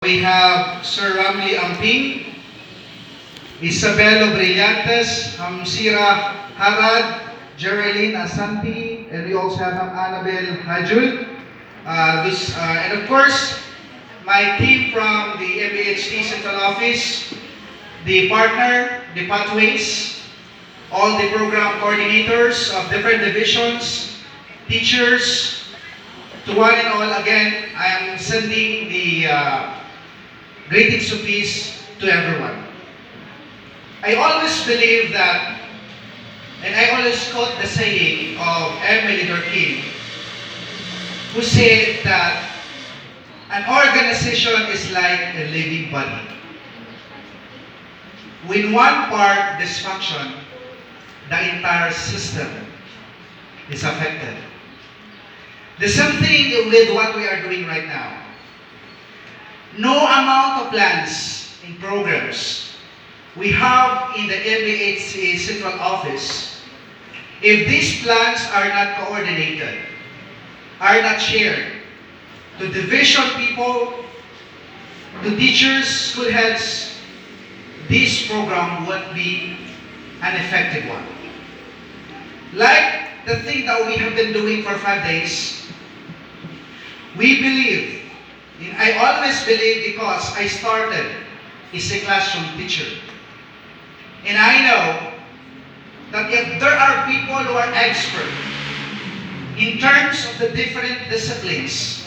We have Sir Ramli Amping, Isabelo Brillantes, Hamsira Harad, Geraldine Asanti, and we also have Annabel Hajul. And of course, my team from the MBHT Central Office, the partner, the pathways, all the program coordinators of different divisions, teachers, to one and all, again, I am sending the greetings of peace to everyone. I always believe that, and I always quote the saying of Emily Durkheim, who said that an organization is like a living body. When one part dysfunction, the entire system is affected. The same thing with what we are doing right now. No amount of plans and programs we have in the MBHC Central Office, if these plans are not coordinated, are not shared to division people, to teachers, school heads, this program would be an effective one. Like the thing that we have been doing for 5 days, we believe, and I always believe because I started as a classroom teacher. And I know that if there are people who are expert in terms of the different disciplines,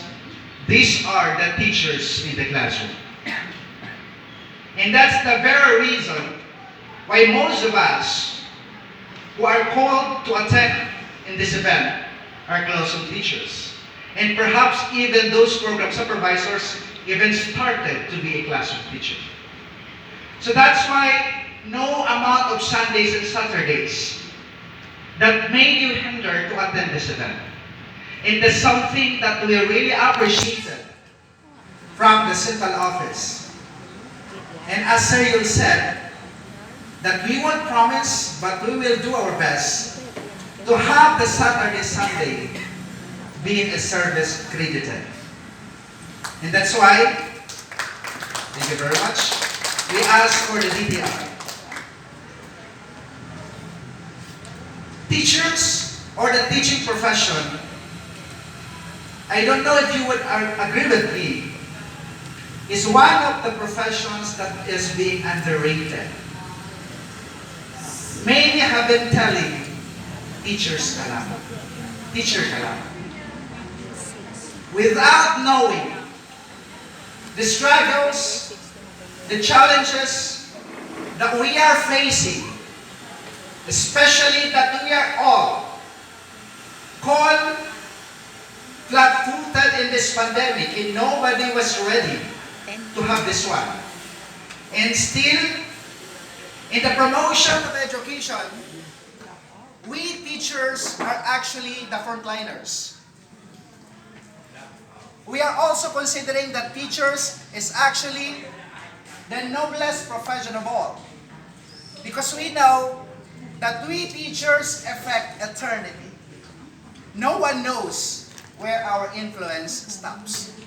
these are the teachers in the classroom. And that's the very reason why most of us who are called to attend in this event are classroom teachers. And perhaps even those program supervisors even started to be a classroom teacher. So that's why no amount of Sundays and Saturdays that made you hinder to attend this event. And that's something that we really appreciated from the central office. And as Sir Yul said, that we won't promise, but we will do our best to have the Saturday, Sunday being a service credited. And that's why, thank you very much, we ask for the DTR. Teachers or the teaching profession, I don't know if you would agree with me, is one of the professions that is being underrated. Many have been telling teachers ka lang, teacher ka lang, without knowing the struggles, the challenges that we are facing, especially that we are all called flat-footed in this pandemic and nobody was ready to have this one. And still, in the promotion of education, we teachers are actually the frontliners. We are also considering that teachers is actually the noblest profession of all. Because we know that we teachers affect eternity. No one knows where our influence stops.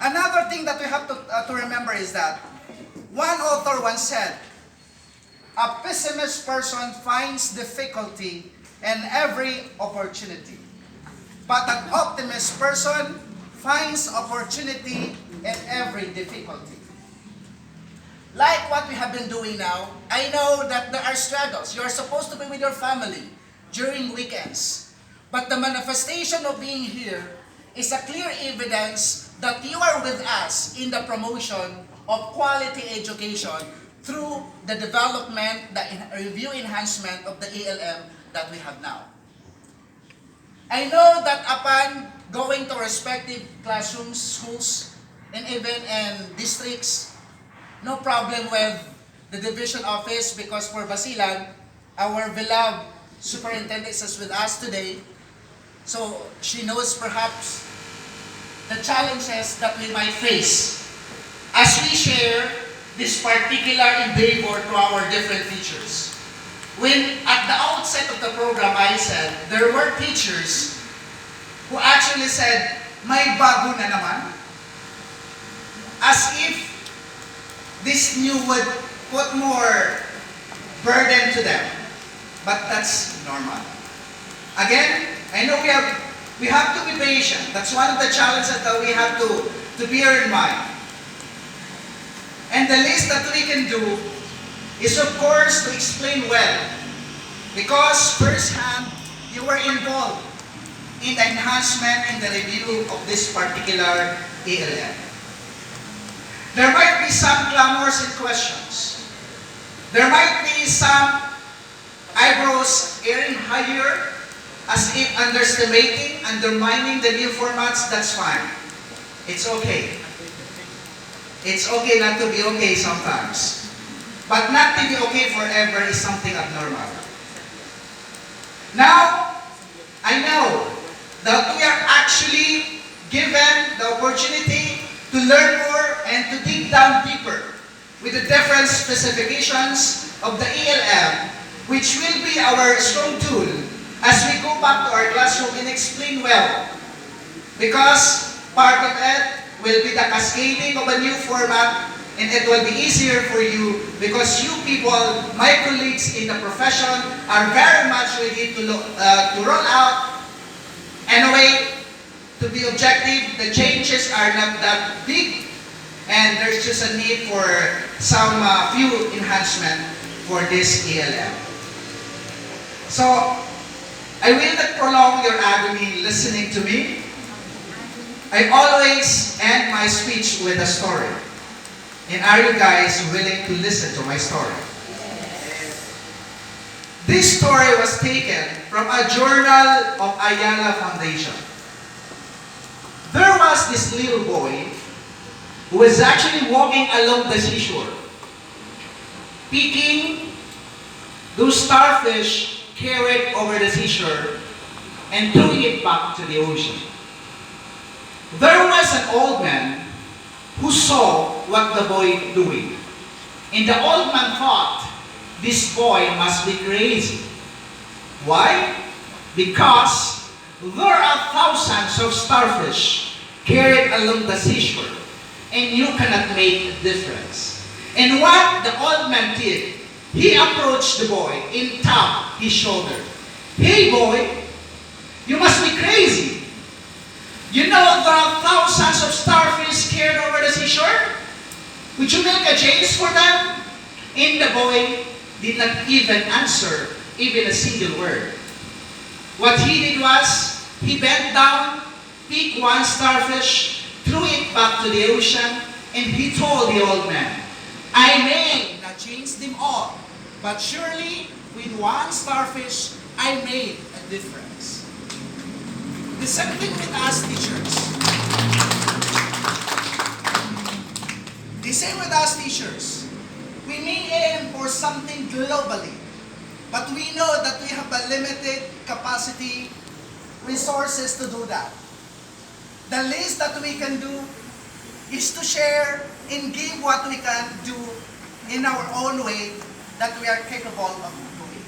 Another thing that we have to remember is that one author once said, a pessimist person finds difficulty in every opportunity, but an optimist person finds opportunity in every difficulty. Like what we have been doing now, I know that there are struggles. You are supposed to be with your family during weekends. But the manifestation of being here is a clear evidence that you are with us in the promotion of quality education through the development, the review enhancement of the ALM that we have now. I know that upon going to respective classrooms, schools, and even in districts, no problem with the division office because for Basilan, our beloved superintendent is with us today. So she knows perhaps the challenges that we might face as we share this particular endeavor to our different teachers. When at the outset of the program I said, there were teachers who actually said, may bago na naman. this new would put more burden to them. But that's normal. Again, I know we have to be patient. That's one of the challenges that we have to bear in mind. And the least that we can do is, of course, to explain well. Because firsthand, you were involved in the enhancement and the review of this particular ALM. There might be some clamors and questions. There might be some eyebrows airing higher as if underestimating, undermining the new formats. That's fine. It's okay. It's okay not to be okay sometimes. But not to be okay forever is something abnormal. Now, I know that we are actually given the opportunity to learn more and to dig down deeper with the different specifications of the ALM, which will be our strong tool as we go back to our classroom and explain well. Because part of it will be the cascading of a new format, and it will be easier for you because you people, my colleagues in the profession, are very much ready to roll out. Anyway, to be objective, the changes are not that big, and there's just a need for some few enhancement for this ALM. So, I will not prolong your agony listening to me. I always end my speech with a story. And are you guys willing to listen to my story? This story was taken from a journal of Ayala Foundation. There was this little boy who was actually walking along the seashore, picking those starfish carried over the seashore and throwing it back to the ocean. There was an old man who saw what the boy doing. And the old man thought, this boy must be crazy. Why? Because there are thousands of starfish carried along the seashore, and you cannot make a difference. And what the old man did, he approached the boy and tapped his shoulder. Hey boy, you must be crazy. You know there are thousands of starfish carried over the seashore? Would you make a change for them? And the boy did not even answer even a single word. What he did was, he bent down, picked one starfish, threw it back to the ocean, and he told the old man, I may not change them all, but surely with one starfish, I made a difference. The same thing with us teachers. The same with us teachers. We may aim for something globally, but we know that we have a limited capacity, resources to do that. The least that we can do is to share and give what we can do in our own way that we are capable of doing.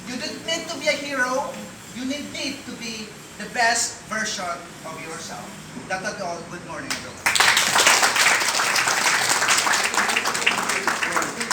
You don't need to be a hero, you need to be the best version of yourself. That's all. Good morning, everyone.